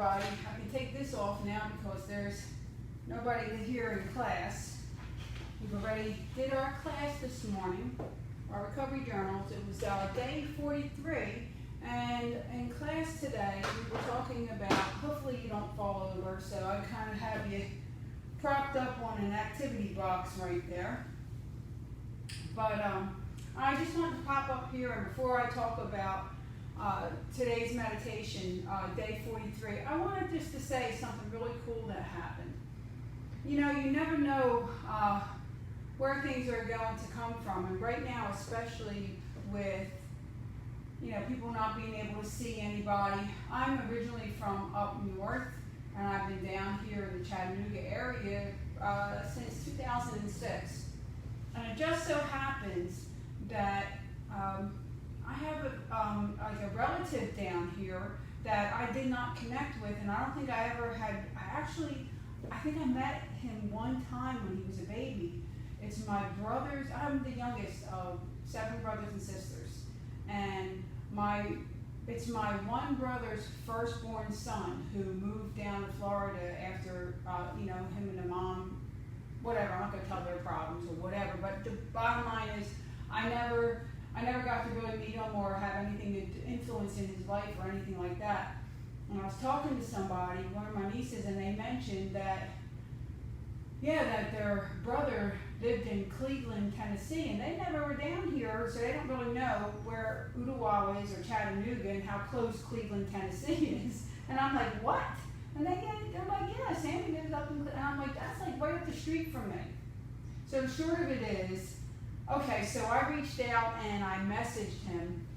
everybody. I can take this off now because there's nobody here in class. We've already did our class this morning, our recovery journals. It was day 43, and in class today we were talking about, hopefully you don't fall over, so I kind of have you propped up on an activity box right there. But I just wanted to pop up here, and before I talk about today's meditation, day 43, I wanted just to say something really cool that happened. You know, you never know where things are going to come from, and right now, especially with, you know, people not being able to see anybody. I'm originally from up north, and I've been down here in the Chattanooga area since 2006. And it just so happens that I have like a relative down here that I did not connect with, and I don't think I ever had. I think I met him one time when he was a baby. It's my brother's. I'm the youngest of 7 brothers and sisters, and it's my one brother's firstborn son who moved down to Florida after you know, him and the mom. Whatever, I'm not going to tell their problems or whatever, but the bottom line is I never got to really meet him or have anything to influence in his life or anything like that. And I was talking to somebody, one of my nieces, and they mentioned that, yeah, that their brother lived in Cleveland, Tennessee, and they never were down here, so they don't really know where Ottawa is or Chattanooga and how close Cleveland, Tennessee is. And I'm like, what? And they're like, yeah, Sammy lives up in, and I'm like, that's like right up the street from me. So the short of it is, okay, so I reached out and I messaged him,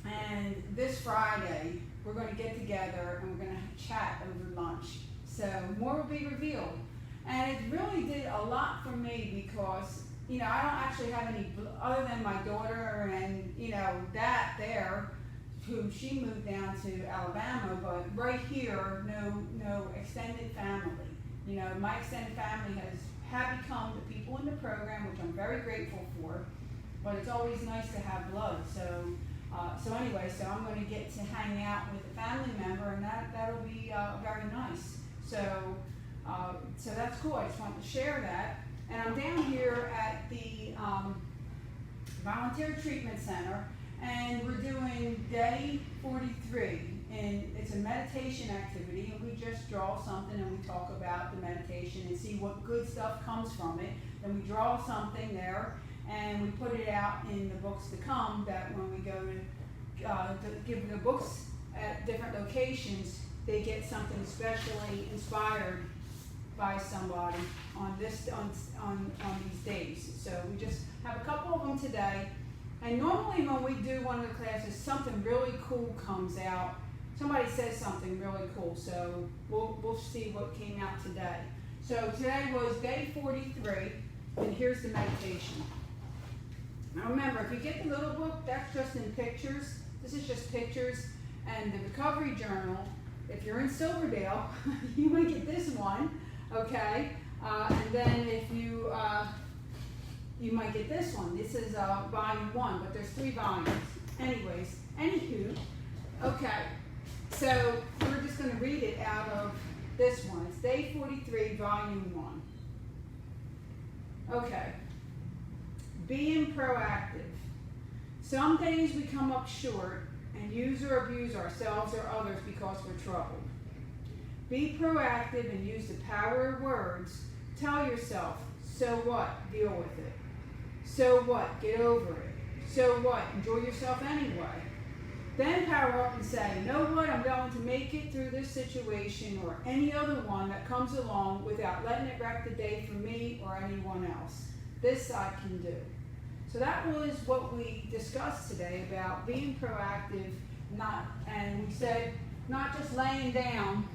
and this Friday we're going to get together and we're going to chat over lunch. So more will be revealed. And it really did a lot for me because, you know, I don't actually have any, other than my daughter and, you know, that there, who she moved down to Alabama, but right here, no extended family. You know, my extended family have become the people in the program, which I'm very grateful for, but it's always nice to have blood. So anyway, so I'm going to get to hang out with a family member, and that'll be very nice. So that's cool. I just wanted to share that. And I'm down here at the Volunteer Treatment Center, and we're doing day 43, and it's a meditation activity, and we just draw something and we talk about the meditation and see what good stuff comes from it. Then we draw something there and we put it out in the books to come, that when we go to give the books at different locations, they get something specially inspired by somebody on these days. So we just have a couple of them today. And normally when we do one of the classes, something really cool comes out. Somebody says something really cool, so we'll see what came out today. So today was day 43, and here's the meditation. Now remember, if you get the little book, that's just in pictures. This is just pictures. And the recovery journal, if you're in Silverdale, you might get this one, okay? And then if you might get this one. This is volume 1, but there's 3 volumes. Anywho, okay. So we're just going to read it out of this one. It's day 43, volume 1. Okay. Being proactive. Some days we come up short and use or abuse ourselves or others because we're troubled. Be proactive and use the power of words. Tell yourself, so what? Deal with it. So what? Get over it. So what? Enjoy yourself anyway. Then power up and say, you know what? I'm going to make it through this situation or any other one that comes along without letting it wreck the day for me or anyone else. This I can do. So that was what we discussed today about being proactive, and we said not just laying down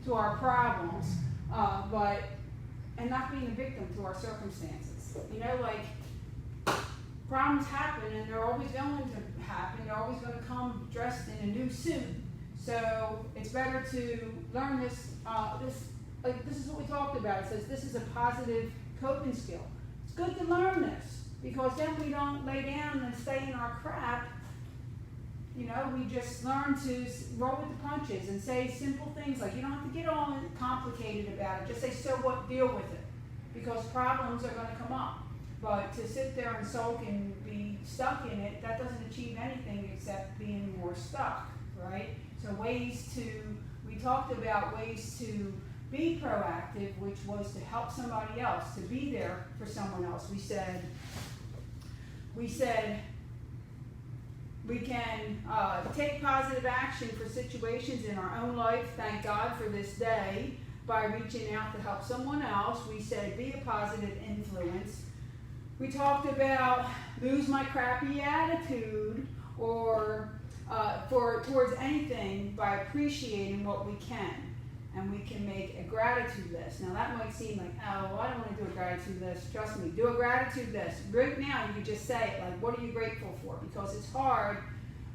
to our problems, and not being a victim to our circumstances. You know, like, problems happen and they're always going to happen. They're always going to come dressed in a new suit. So it's better to learn this. This is what we talked about. It says this is a positive coping skill. It's good to learn this because then we don't lay down and stay in our crap you know, we just learn to roll with the punches and say simple things like, you don't have to get all complicated about it. Just say, so what, deal with it. Because problems are going to come up. But to sit there and sulk and be stuck in it, that doesn't achieve anything except being more stuck, right? So we talked about ways to be proactive, which was to help somebody else, to be there for someone else. We said we can take positive action for situations in our own life. Thank God for this day by reaching out to help someone else. We said be a positive influence. We talked about lose my crappy attitude or towards anything by appreciating what we can. And we can make a gratitude list. Now that might seem like, oh, I don't want to do a gratitude list. Trust me, do a gratitude list. Right now you can just say it, like, what are you grateful for? Because it's hard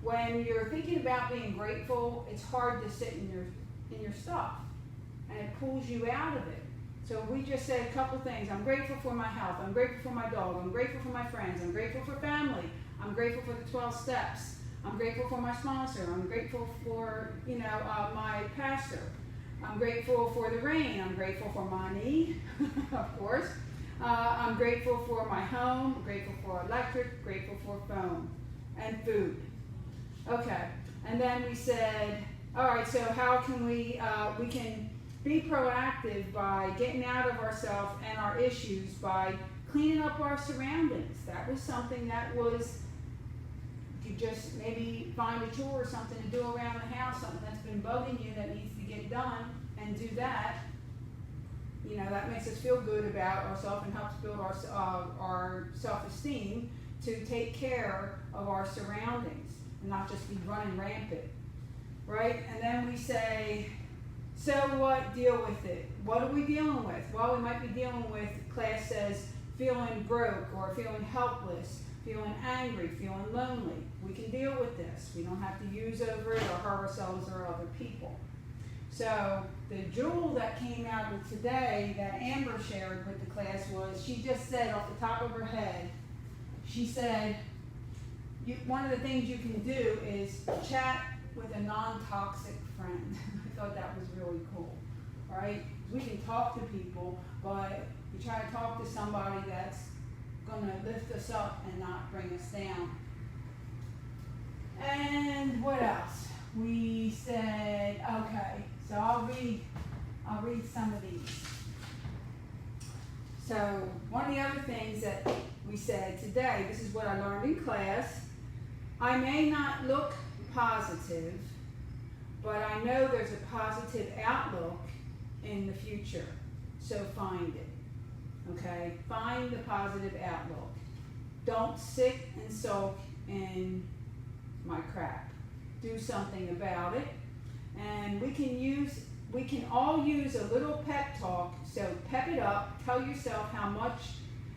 when you're thinking about being grateful, it's hard to sit in your stuff. And it pulls you out of it. So we just said a couple things. I'm grateful for my health. I'm grateful for my dog. I'm grateful for my friends. I'm grateful for family. I'm grateful for the 12 steps. I'm grateful for my sponsor. I'm grateful for, my pastor. I'm grateful for the rain. I'm grateful for my knee, of course. I'm grateful for my home. I'm grateful for electric. Grateful for phone and food. Okay. And then we said, all right, so how can we can be proactive by getting out of ourselves and our issues by cleaning up our surroundings. That was something that was, you just maybe find a chore or something to do around the house, something that's been bugging you that needs to get done, and do that. That makes us feel good about ourselves and helps build our self-esteem to take care of our surroundings and not just be running rampant, right? And then we say, so what? Deal with it. What are we dealing with? Well, we might be dealing with, class says, feeling broke or feeling helpless, feeling angry, feeling lonely. We can deal with this. We don't have to use over it or hurt ourselves or other people. So the jewel that came out of today that Amber shared with the class was, she just said off the top of her head, she said, one of the things you can do is chat with a non-toxic friend. I thought that was really cool, right? We can talk to people, but we try to talk to somebody that's going to lift us up and not bring us down. And what else? We said, okay, so I'll read some of these. So one of the other things that we said today, this is what I learned in class. I may not look positive, but I know there's a positive outlook in the future. So find it, okay? Find the positive outlook. Don't sit and sulk in my crap. Do something about it. And we can all use a little pep talk. So pep it up. Tell yourself how much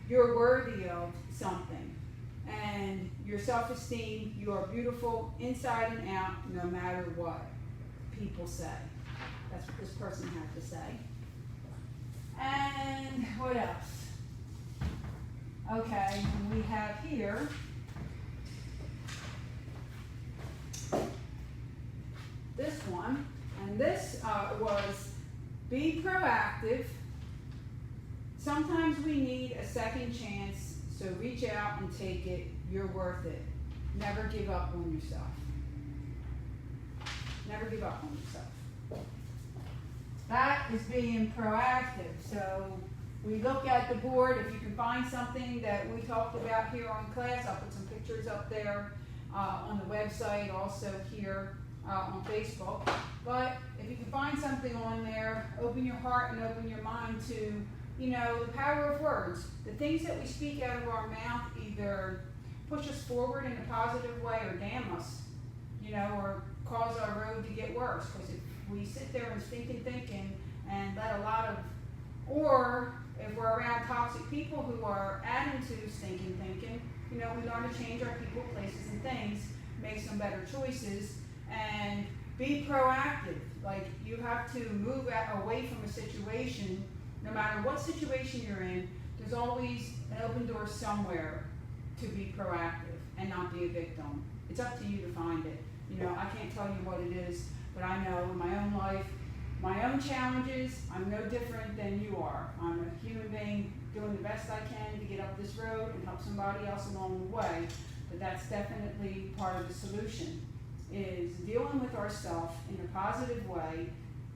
you're worthy of something. And your self-esteem, you are beautiful inside and out, no matter what people say. That's what this person had to say. And what else? Okay, and we have here this one, and this was be proactive. Sometimes we need a second chance, so reach out and take it. You're worth it. Never give up on yourself. Never give up on yourself. That is being proactive. So we look at the board. If you can find something that we talked about here on class, I'll put some pictures up there on the website, also here on Facebook. But if you can find something on there, open your heart and open your mind to, the power of words. The things that we speak out of our mouth either push us forward in a positive way or damn us, or cause our road to get worse. Because if we sit there and thinking and let a lot of, or if we're around toxic people who are adding to stinking thinking, we learn to change our people, places, and things, make some better choices, and be proactive. Like, you have to move away from a situation. No matter what situation you're in, there's always an open door somewhere to be proactive and not be a victim. It's up to you to find it. You know, I can't tell you what it is, but I know in my own life, my own challenges, I'm no different than you are. I'm a human being doing the best I can to get up this road and help somebody else along the way. But that's definitely part of the solution, is dealing with ourselves in a positive way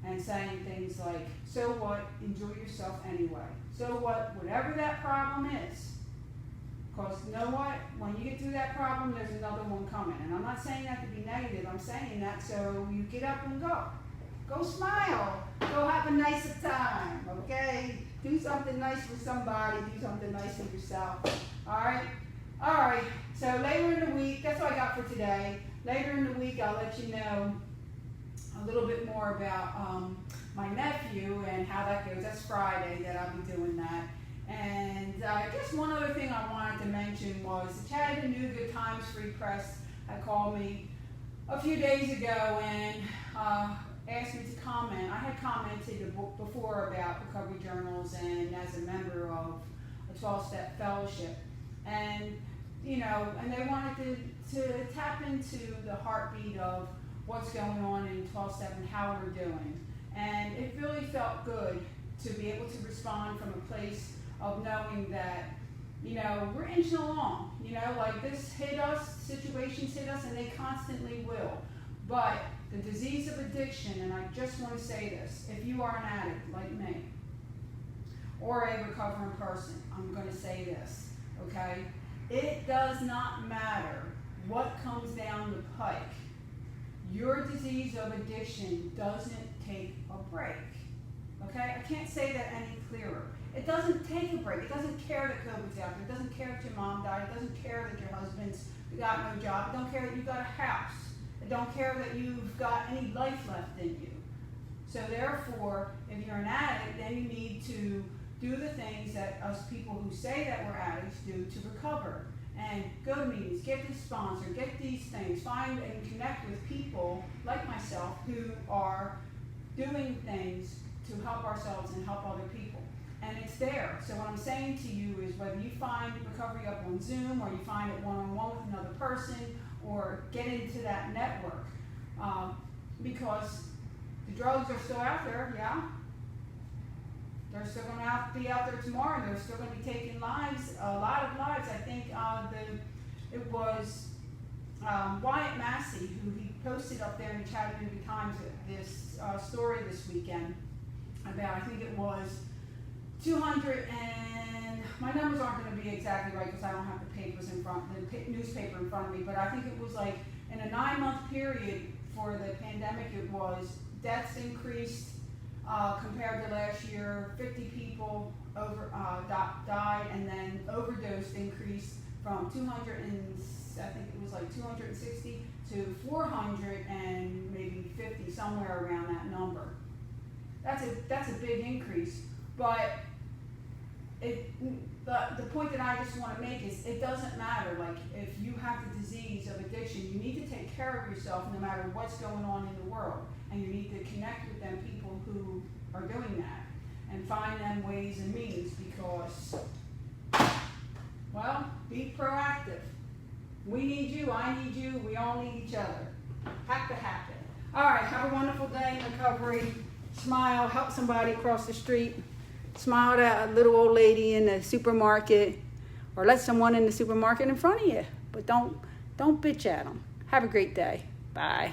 and saying things like, so what, enjoy yourself anyway. So what, whatever that problem is. Because you know what, when you get through that problem, there's another one coming. And I'm not saying that to be negative, I'm saying that so you get up and go. Go smile, go have a nicer time, okay? Do something nice for somebody, do something nice for yourself, all right? All right, so later in the week, that's what I got for today. Later in the week, I'll let you know a little bit more about my nephew and how that goes. That's Friday that I'll be doing that. And I guess one other thing I wanted to mention was the Chattanooga Good Times Free Press had called me a few days ago and asked me to comment. I had commented before about recovery journals and as a member of a 12-step fellowship. And, you know, and they wanted to tap into the heartbeat of what's going on in 12-step and how we're doing. And it really felt good to be able to respond from a place of knowing that, you know, we're inching along. You know, like this hit us, situations hit us, and they constantly will. But the disease of addiction, and I just want to say this, if you are an addict like me, or a recovering person, I'm going to say this, okay? It does not matter what comes down the pike. Your disease of addiction doesn't take a break, okay? I can't say that any clearer. It doesn't take a break. It doesn't care that COVID's out there. It doesn't care if your mom died. It doesn't care that your husband's got no job. It don't care that you got a house. It don't care that you've got any life left in you. So therefore, if you're an addict, then you need to do the things that us people who say that we're addicts do to recover. And go to meetings, get this sponsor, get these things, find and connect with people like myself who are doing things to help ourselves and help other people. And it's there. So what I'm saying to you is whether you find recovery up on Zoom or you find it one-on-one with another person or get into that network. Because the drugs are still out there, yeah? They're still going to be out there tomorrow. They're still going to be taking lives, a lot of lives. I think it was Wyatt Massey who he posted up there in the Chattanooga Times this story this weekend about, I think it was 200 and, my numbers aren't going to be exactly right because I don't have the papers in front, the newspaper in front of me, but I think it was like in a 9-month period for the pandemic, it was deaths increased compared to last year. 50 people died, and then overdose increased from 200 and I think it was like 260 to 400 and maybe 50, somewhere around that number. That's a big increase, but the point that I just want to make is it doesn't matter. Like if you have the disease of addiction, you need to take care of yourself no matter what's going on in the world, and you need to connect with them people who are doing that and find them ways and means because, well, be proactive. We need you, I need you, we all need each other. Have to happen. All right, have a wonderful day in recovery. Smile, help somebody across the street. Smile at a little old lady in the supermarket, or let someone in the supermarket in front of you. But don't bitch at them. Have a great day. Bye.